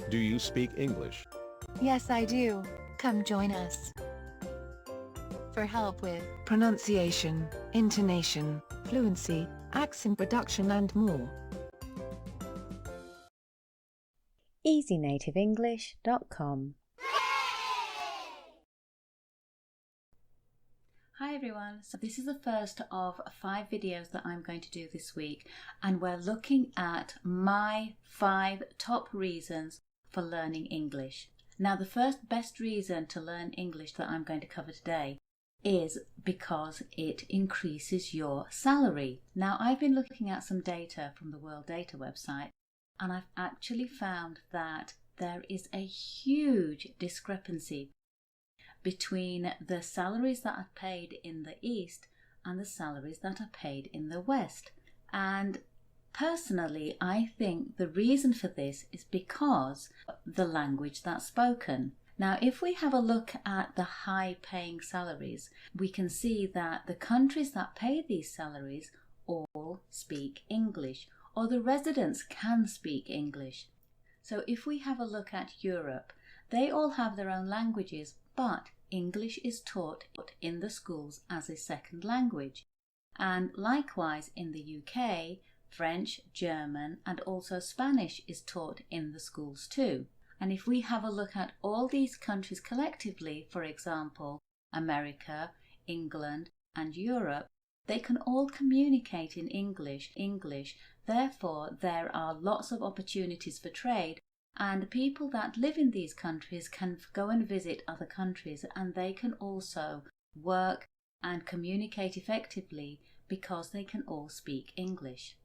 Do you speak English? Yes, I do. Come join us. For help with pronunciation, intonation, fluency, accent reduction and more. EasyNativeEnglish.com. Hi everyone, so this is the first of 5 videos that I'm going to do this week, and we're looking at my 5 top reasons for learning English. Now the first best reason to learn English that I'm going to cover today is because it increases your salary. Now I've been looking at some data from the World Data website, and I've actually found that there is a huge discrepancy between the salaries that are paid in the East and the salaries that are paid in the West. And personally, I think the reason for this is because of the language that's spoken. Now, if we have a look at the high-paying salaries, we can see that the countries that pay these salaries all speak English, or the residents can speak English. So if we have a look at Europe, they all have their own languages, but English is taught in the schools as a second language. And likewise in the UK, French, German, and also Spanish is taught in the schools too. And if we have a look at all these countries collectively, for example, America, England, and Europe, they can all communicate in English. Therefore, there are lots of opportunities for trade, and people that live in these countries can go and visit other countries, and they can also work and communicate effectively because they can all speak English.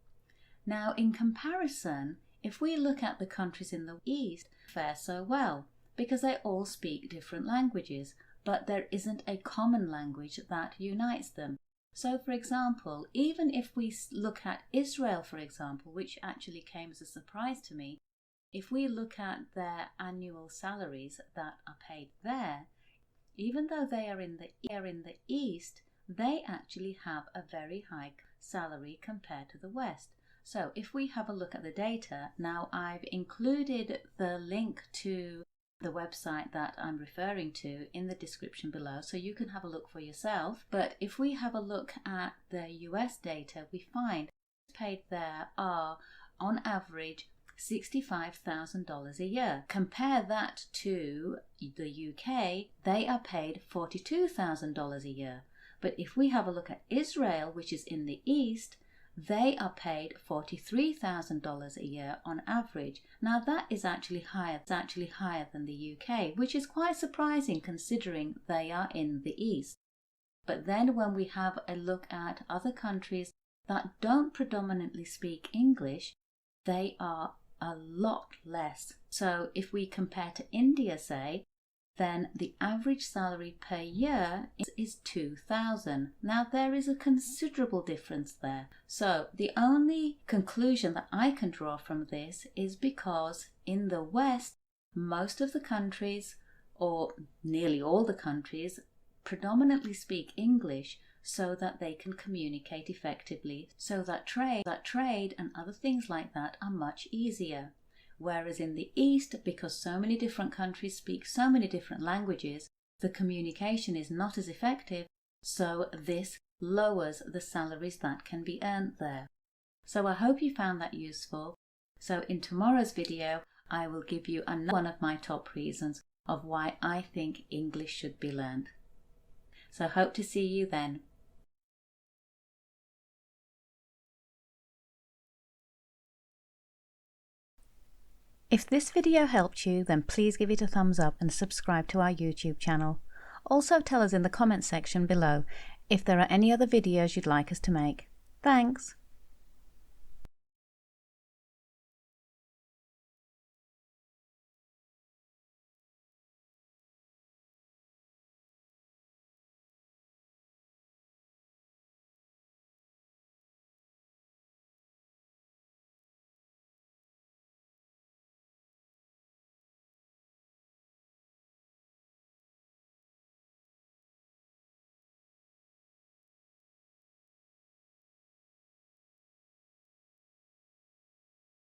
Now, in comparison, if we look at the countries in the East, fare so well because they all speak different languages, but there isn't a common language that unites them. So, for example, even if we look at Israel, for example, which actually came as a surprise to me, if we look at their annual salaries that are paid there, even though they are in the East, they actually have a very high salary compared to the West. So if we have a look at the data, now I've included the link to the website that I'm referring to in the description below, so you can have a look for yourself. But if we have a look at the US data, we find paid there are on average $65,000 a year. Compare that to the UK, they are paid $42,000 a year. But if we have a look at Israel, which is in the East, they are paid $43,000 a year on average. Now that is actually higher than the UK, which is quite surprising considering they are in the East. But then when we have a look at other countries that don't predominantly speak English, they are a lot less. So if we compare to India, say, then the average salary per year is $2,000. Now there is a considerable difference there. So the only conclusion that I can draw from this is because in the West, most of the countries, or nearly all the countries, predominantly speak English so that they can communicate effectively, so that trade and other things like that are much easier. Whereas in the East, because so many different countries speak so many different languages, the communication is not as effective, so this lowers the salaries that can be earned there. So I hope you found that useful. So in tomorrow's video, I will give you another one of my top reasons of why I think English should be learned. So hope to see you then. If this video helped you, then please give it a thumbs up and subscribe to our YouTube channel. Also tell us in the comment section below if there are any other videos you'd like us to make. Thanks!